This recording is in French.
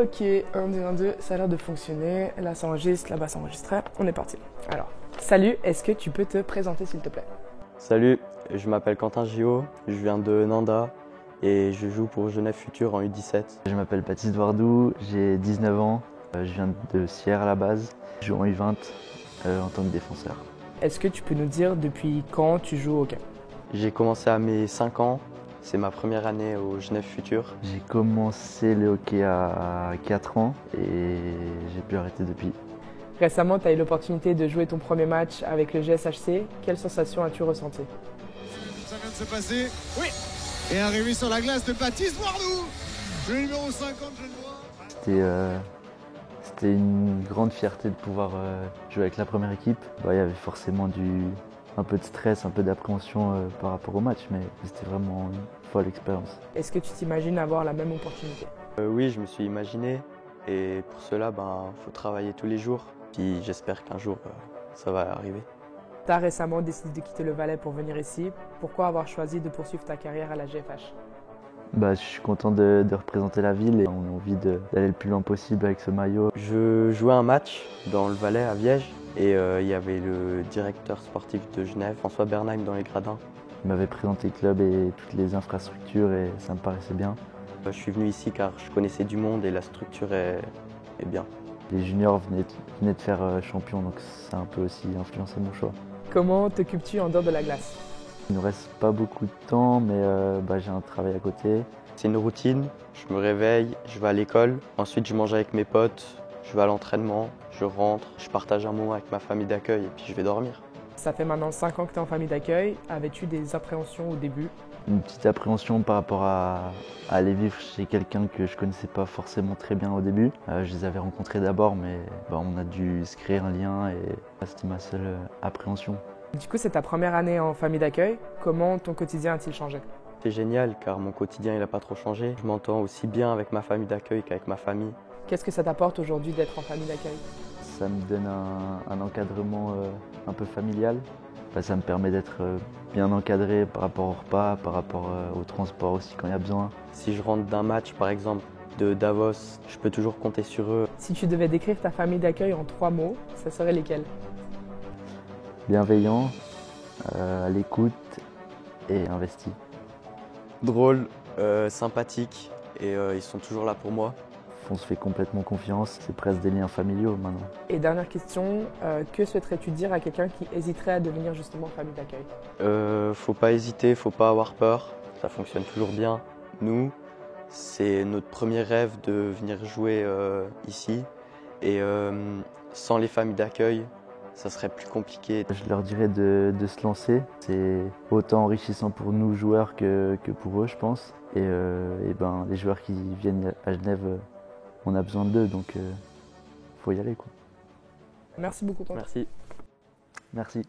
Ok, 1, 2, 1, 2, ça a l'air de fonctionner. Là, ça enregistre, là-bas, ça enregistre. On est parti. Alors, salut, est-ce que tu peux te présenter, s'il te plaît? Salut, je m'appelle Quentin Gio, je viens de Nanda et je joue pour Genève Futur en U17. Je m'appelle Baptiste Wardou, j'ai 19 ans, je viens de Sierre à la base, je joue en U20 en tant que défenseur. Est-ce que tu peux nous dire depuis quand tu joues au hockey? J'ai commencé à mes 5 ans, c'est ma première année au Genève Futur. J'ai commencé le hockey à 4 ans et j'ai pu arrêter depuis. Récemment, tu as eu l'opportunité de jouer ton premier match avec le GSHC. Quelle sensation as-tu ressenti? Ça vient de se passer. Oui. Et arrivé sur la glace de Baptiste Wardou, le numéro 50 genevois. C'était une grande fierté de pouvoir jouer avec la première équipe. Il y avait forcément un peu de stress, un peu d'appréhension par rapport au match, mais c'était vraiment une folle expérience. Est-ce que tu t'imagines avoir la même opportunité? Oui, je me suis imaginé et pour cela, faut travailler tous les jours. Puis j'espère qu'un jour, ça va arriver. Tu as récemment décidé de quitter le Valais pour venir ici. Pourquoi avoir choisi de poursuivre ta carrière à la GFH? Je suis content de représenter la ville et on a envie d'aller le plus loin possible avec ce maillot. Je jouais un match dans le Valais à Viège et il y avait le directeur sportif de Genève, François Bernheim, dans les gradins. Il m'avait présenté le club et toutes les infrastructures et ça me paraissait bien. Je suis venu ici car je connaissais du monde et la structure est bien. Les juniors venaient de faire champion, donc ça a un peu aussi influencé mon choix. Comment t'occupes-tu en dehors de la glace? Il ne nous reste pas beaucoup de temps, mais j'ai un travail à côté. C'est une routine, je me réveille, je vais à l'école, ensuite je mange avec mes potes, je vais à l'entraînement, je rentre, je partage un moment avec ma famille d'accueil et puis je vais dormir. Ça fait maintenant 5 ans que tu es en famille d'accueil. Avais-tu des appréhensions au début? Une petite appréhension par rapport à aller vivre chez quelqu'un que je ne connaissais pas forcément très bien au début. Je les avais rencontrés d'abord, mais on a dû se créer un lien et c'était ma seule appréhension. Du coup, c'est ta première année en famille d'accueil. Comment ton quotidien a-t-il changé? C'est génial car mon quotidien il n'a pas trop changé. Je m'entends aussi bien avec ma famille d'accueil qu'avec ma famille. Qu'est-ce que ça t'apporte aujourd'hui d'être en famille d'accueil? Ça me donne un encadrement un peu familial. Ça me permet d'être bien encadré par rapport au repas, par rapport au transport aussi quand il y a besoin. Si je rentre d'un match par exemple de Davos, je peux toujours compter sur eux. Si tu devais décrire ta famille d'accueil en 3 mots, ça serait lesquels? Bienveillant, à l'écoute et investi. Drôle, sympathique et ils sont toujours là pour moi. On se fait complètement confiance, c'est presque des liens familiaux maintenant. Et dernière question, que souhaiterais-tu dire à quelqu'un qui hésiterait à devenir justement famille d'accueil? Faut pas hésiter, faut pas avoir peur, ça fonctionne toujours bien. Nous, c'est notre premier rêve de venir jouer ici et sans les familles d'accueil, ça serait plus compliqué. Je leur dirais de se lancer, c'est autant enrichissant pour nous joueurs que pour eux je pense. Et les joueurs qui viennent à Genève, on a besoin d'eux, donc faut y aller quoi. Merci beaucoup. Merci. Merci.